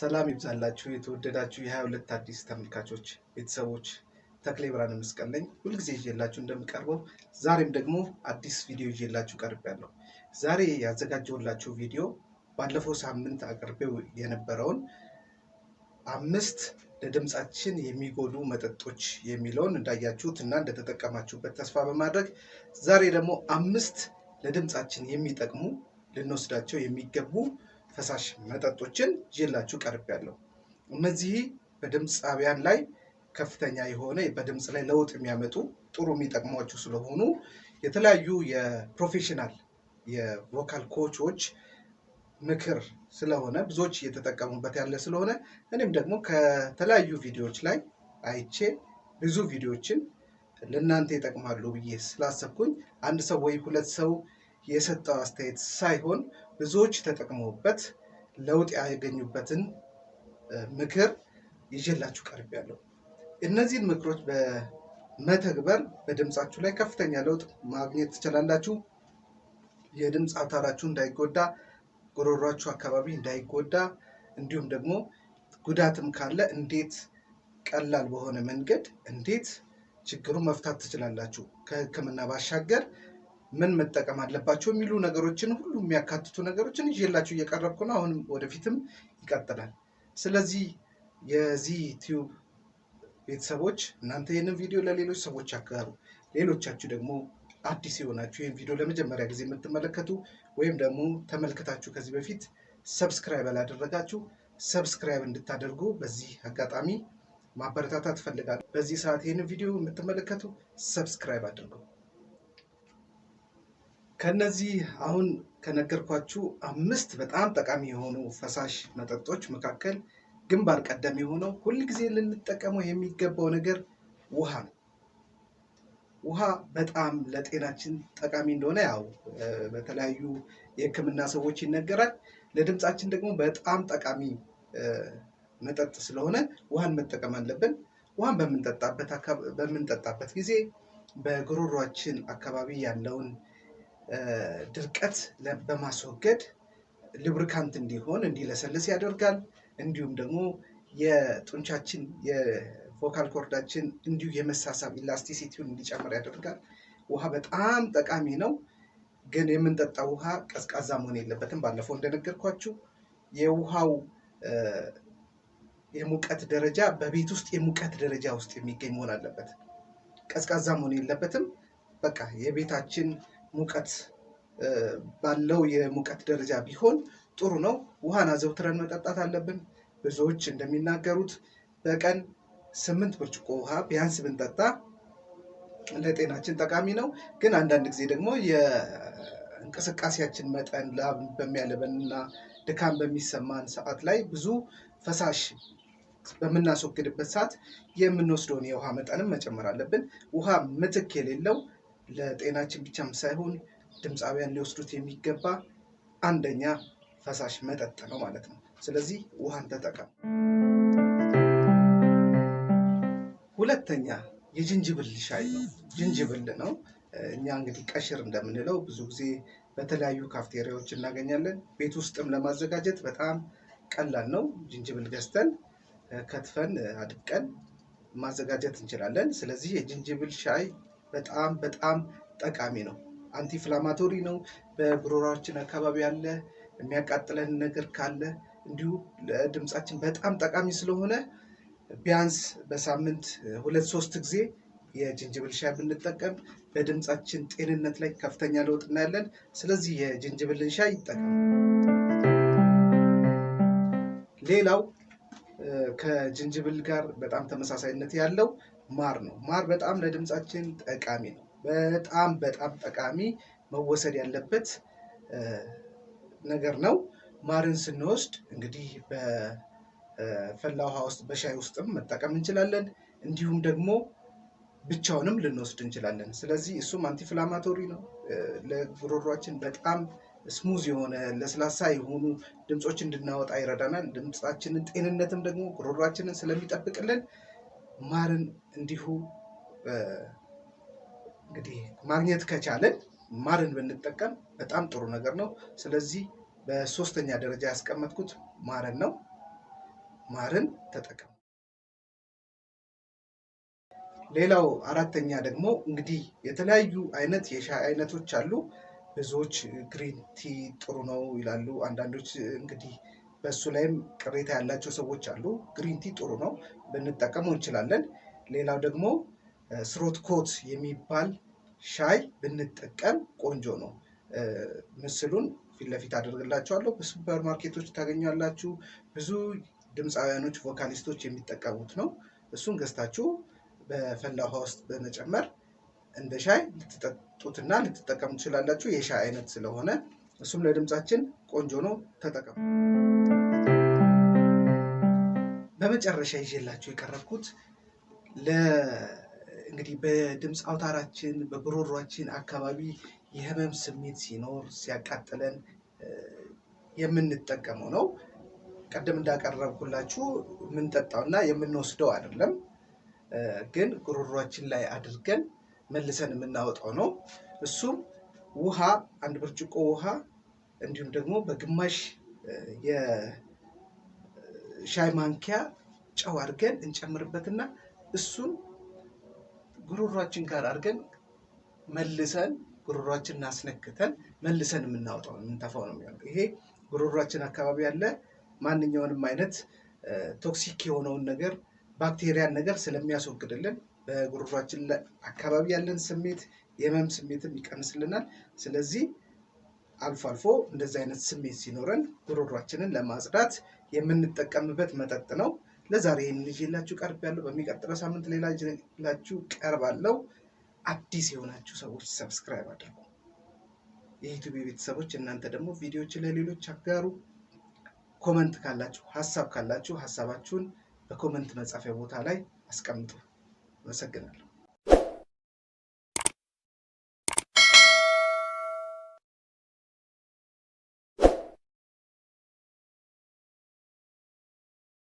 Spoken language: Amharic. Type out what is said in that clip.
ሰላም ይብዛላችሁ የተወደዳችሁ የ22 አዲስ ተመልካቾች ቤተሰቦች ተክሌ ብርሃን መስቀል ነኝ። ሁሉ ጊዜ ይዤላችሁ እንደምቀርበው ዛሬም ደግሞ አዲስ ቪዲዮ ይዤላችሁ ቀርቤያለሁ። ዛሬ ያዘጋጀሁላችሁ ቪዲዮ ባለፈው ሳምንት አቅርቤው የነበረውን 5 ለድምጻችን የሚጎዱ መጠጦች የሚለውን እንዳያችሁት እና እንደተጠቀማችሁበት ተስፋ በማድረግ ዛሬ ደግሞ 5 ለድምጻችን የሚጠቅሙ ልንወስዳቸው የሚገቡ ፈሳሽ መጠጦችን ይዤላችሁ ቀርቤያለሁ። እነዚህ በድምፃውያን ላይ ከፍተኛ የሆነ በድምጽ ላይ ለውጥ የሚያመጡ ጥሩ የሚጠቅሟችሁ ስለሆኑ የተለያዩ የፕሮፌሽናል የቮካል ኮቾች ምክር ስለሆነ ብዙዎች እየተጠቀሙበት ያለ ስለሆነ እኔም ደግሞ ከተለያዩ ቪዲዮዎች ላይ አይቼ ብዙ ቪዲዮዎችን ለእናንተ ይጠቅማሉ ብዬ ስላሰብኩኝ አንድ ሰው ወይ ሁለት ሰው የሰጠው አስተያየት ሳይሆን ብዙዎች ተጠቅመውበት ለውጥ ያገኙበትን ምክር ይዤላችሁ ቀርቤያለሁ። እነዚህን ምክሮች በመተግበር በድምጻችሁ ላይ ከፍተኛ ለውጥ ማግኘት ትችላላችሁ። የድምጽ አውታራችሁ እንዳይጎዳ፣ ጉሮሯችሁ አካባቢ እንዳይጎዳ፣ እንዲሁም ደግሞ ጉዳትም ካለ እንዴት ቀላል በሆነ መንገድ እንዴት ችግሩን መፍታት ትችላላችሁ፣ ከሕክምና ባሻገር ምን መጠቀም አለባቸው የሚሉ ነገሮችን ሁሉ የሚያካትቱ ነገሮችን ይዤላችሁ እየቀረብኩ ነው። አሁንም ወደፊትም ይቀጥላል። ስለዚህ የዚህ ዩቲዩብ ቤተሰቦች እናንተ ይህንን ቪዲዮ ለሌሎች ሰዎች አጋሩ። ሌሎቻችሁ ደግሞ አዲስ የሆናችሁ ይህን ቪዲዮ ለመጀመሪያ ጊዜ የምትመለከቱ ወይም ደግሞ ተመልክታችሁ ከዚህ በፊት ሰብስክራይብ ያላደረጋችሁ ሰብስክራይብ እንድታደርጉ በዚህ አጋጣሚ ማበረታታት እፈልጋለሁ። በዚህ ሰዓት ይህንን ቪዲዮ የምትመለከቱ ሰብስክራይብ አድርጉ። ከነዚህ አሁን ከነገርኳችሁ 5 በጣም ጠቃሚ የሆኑ ፈሳሽ መጠጦች መካከል ግንባር ቀደም የሆነው ሁልጊዜ ልንጠቀመው የሚገባው ነገር ውሃ ነው። ውሃ በጣም ለጤናችን ጠቃሚ እንደሆነ ያው በተለያዩ የሕክምና ሰዎች ይነገራል። ለድምጻችን ደግሞ በጣም ጠቃሚ መጠጥ ስለሆነ ውሃን መጠቀም አለብን። ውሃን በምንጠጣበት ጊዜ በጉሮሯችን አካባቢ ያለውን ድርቀት በማስወገድ ሉብሪካንት እንዲሆን እንዲለሰልስ ያደርጋል። እንዲሁም ደግሞ የጡንቻችን የቮካል ኮርዳችን እንዲሁ የመሳሳብ ኢላስቲሲቲውን እንዲጨምር ያደርጋል። ውሃ በጣም ጠቃሚ ነው። ግን የምንጠጣው ውሃ ቀዝቃዛ መሆን የለበትም። ባለፈው እንደነገርኳችሁ የውሃው የሙቀት ደረጃ በቤት ውስጥ የሙቀት ደረጃ ውስጥ የሚገኝ መሆን አለበት። ቀዝቃዛ መሆን የለበትም። በቃ የቤታችን ሙቀት ባለው የሙቀት ደረጃ ቢሆን ጥሩ ነው። ውሃን አዘውትረን መጠጣት አለብን። ብዙዎች እንደሚናገሩት በቀን 8 ብርጭቆ ውሃ ቢያንስ ብንጠጣ ለጤናችን ጠቃሚ ነው። ግን አንዳንድ ጊዜ ደግሞ የእንቅስቃሴያችን መጠን ላብ በሚያለበንና ድካም በሚሰማን ሰዓት ላይ ብዙ ፈሳሽ በምናስወግድበት ሰዓት የምንወስደውን የውሃ መጠንም መጨመር አለብን። ውሃ ምትክ የሌለው ለጤናችን ብቻም ሳይሆን ድምፃውያን ሊወስዱት የሚገባ አንደኛ ፈሳሽ መጠጥ ነው ማለት ነው። ስለዚህ ውሃን ተጠቀሙ። ሁለተኛ የጅንጅብል ሻይ ነው። ጅንጅብል ነው እኛ እንግዲህ ቀሽር እንደምንለው ብዙ ጊዜ በተለያዩ ካፍቴሪያዎች እናገኛለን። ቤት ውስጥም ለማዘጋጀት በጣም ቀላል ነው። ጅንጅብል ገዝተን ከትፈን አድቀን ማዘጋጀት እንችላለን። ስለዚህ የጅንጅብል ሻይ በጣም ጠቃሚ ነው። አንቲኢንፍላማቶሪ ነው። በጉሮሯችን አካባቢ ያለ የሚያቃጥለን ነገር ካለ እንዲሁ ለድምጻችን በጣም ጠቃሚ ስለሆነ ቢያንስ በሳምንት 2-3 ጊዜ የጅንጅብል ሻይ ብንጠቀም በድምጻችን ጤንነት ላይ ከፍተኛ ለውጥ እናያለን። ስለዚህ የጅንጅብልን ሻይ ይጠቀሙ። ሌላው ከጅንጅብል ጋር በጣም ተመሳሳይነት ያለው ማር ነው። ማር በጣም ለድምጻችን ጠቃሚ ነው። በጣም ጠቃሚ መወሰድ ያለበት ነገር ነው። ማርን ስንወስድ እንግዲህ በፈላ ውሃ ውስጥ በሻይ ውስጥም መጠቀም እንችላለን። እንዲሁም ደግሞ ብቻውንም ልንወስድ እንችላለን። ስለዚህ እሱም አንቲኢንፍላማቶሪ ነው። ለጉሮሯችን በጣም ስሙዝ የሆነ ለስላሳ የሆኑ ድምጾች እንድናወጣ ይረዳናል። ድምጻችንን ጤንነትም ደግሞ ጉሮሯችንን ስለሚጠብቅልን ማርን እንዲሁ እንግዲህ ማግኘት ከቻለን ማርን ብንጠቀም በጣም ጥሩ ነገር ነው። ስለዚህ በሶስተኛ ደረጃ ያስቀመጥኩት ማርን ነው። ማርን ተጠቀሙ። ሌላው አራተኛ ደግሞ እንግዲህ የተለያዩ አይነት የሻይ አይነቶች አሉ። ብዙዎች ግሪን ቲ ጥሩ ነው ይላሉ። አንዳንዶች እንግዲህ በሱ ላይም ቅሬታ ያላቸው ሰዎች አሉ። ግሪን ቲ ጥሩ ነው ብንጠቀመው እንችላለን። ሌላው ደግሞ ስሮት ኮት የሚባል ሻይ ብንጠቀም ቆንጆ ነው። ምስሉን ፊት ለፊት አደርግላችኋለሁ። በሱፐር ማርኬቶች ታገኛላችሁ። ብዙ ድምፃውያኖች ቮካሊስቶች የሚጠቀሙት ነው። እሱን ገዝታችሁ በፈላ ውሃ ውስጥ በመጨመር እንደ ሻይ ልትጠጡትና ልትጠቀሙ ትችላላችሁ። የሻይ አይነት ስለሆነ እሱም ለድምፃችን ቆንጆ ነው፣ ተጠቀሙ። በመጨረሻ ይዤላችሁ የቀረብኩት እንግዲህ በድምፅ አውታራችን በጉሮሯችን አካባቢ የህመም ስሜት ሲኖር ሲያቃጥለን የምንጠቀመው ነው። ቀደም እንዳቀረብኩላችሁ የምንጠጣውና የምንወስደው አይደለም፣ ግን ጉሮሯችን ላይ አድርገን መልሰን የምናወጣው ነው። እሱም ውሃ፣ አንድ ብርጭቆ ውሃ እንዲሁም ደግሞ በግማሽ የሻይ ማንኪያ ጨው አድርገን እንጨምርበትና እሱን ጉሮሯችን ጋር አድርገን መልሰን ጉሮሯችንን አስነክተን መልሰን የምናወጣው የምንተፋው ነው የሚሆነው። ይሄ ጉሮሯችን አካባቢ ያለ ማንኛውንም አይነት ቶክሲክ የሆነውን ነገር ባክቴሪያን ነገር ስለሚያስወግድልን በጉሮሯችን አካባቢ ያለን ስሜት የህመም ስሜትም ይቀንስልናል። ስለዚህ አልፎ አልፎ እንደዚህ አይነት ስሜት ሲኖረን ጉሮሯችንን ለማጽዳት የምንጠቀምበት መጠጥ ነው። ለዛሬ ይህንን ይዤላችሁ ቀርቤያለሁ። በሚቀጥለው ሳምንት ሌላ ይዤላችሁ ቀርባለሁ። አዲስ የሆናችሁ ሰዎች ሰብስክራይብ አድርጉ። የዩቲዩብ ቤተሰቦች እናንተ ደግሞ ቪዲዮዎችን ለሌሎች አጋሩ። ኮመንት ካላችሁ ሀሳብ ካላችሁ ሀሳባችሁን በኮመንት መጻፊያ ቦታ ላይ አስቀምጡ። አመሰግናለሁ።